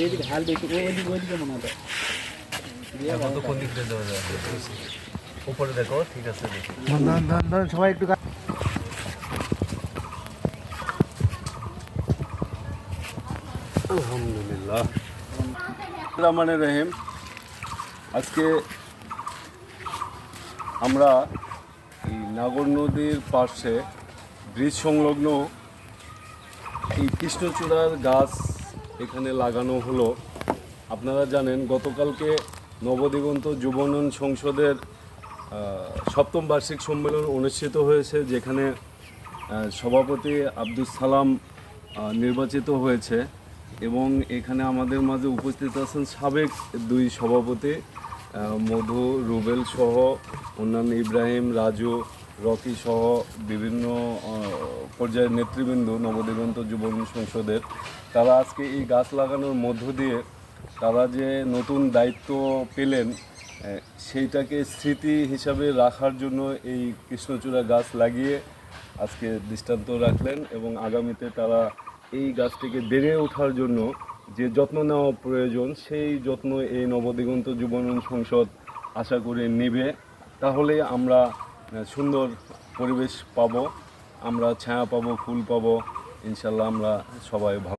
এইদিকে হাল দিতে ওইদিকে মনে হয় এখন তো কোন দিক দিয়ে দেওয়া যায় উপরে দেখো ঠিক আছে দেখি ধর সবাই একটু আলহামদুলিল্লাহ রহমানির রহিম। আজকে আমরা এই নাগর নদীর পাশে ব্রিজ সংলগ্ন এই কৃষ্ণচূড়ার গাছ এখানে লাগানো হলো। আপনারা জানেন গতকালকে নবদিগন্ত যুবনয়ন সংসদের সপ্তম বার্ষিক সম্মেলন অনুষ্ঠিত হয়েছে, যেখানে সভাপতি আব্দুস সালাম নির্বাচিত হয়েছে এবং এখানে আমাদের মাঝে উপস্থিত আছেন সাবেক দুই সভাপতি মধু, রুবেল সহ অন্যান্য ইব্রাহিম, রাজু, রকি সহ বিভিন্ন পর্যায়ের নেতৃবৃন্দ নবদিগন্ত যুবনয়ন সংসদের। তারা আজকে এই গাছ লাগানোর মধ্য দিয়ে তারা যে নতুন দায়িত্ব পেলেন সেইটাকে স্মৃতি হিসাবে রাখার জন্য এই কৃষ্ণচূড়া গাছ লাগিয়ে আজকে দৃষ্টান্ত রাখলেন এবং আগামীতে তারা এই গাছটিকে বেড়ে ওঠার জন্য যে যত্ন নেওয়া প্রয়োজন সেই যত্ন এই নবদিগন্ত যুবনয়ন সংসদ আশা করে নেবে। তাহলে আমরা সুন্দর পরিবেশ পাবো, আমরা ছায়া পাবো, ফুল পাবো, ইনশাল্লাহ আমরা সবাই ভালো।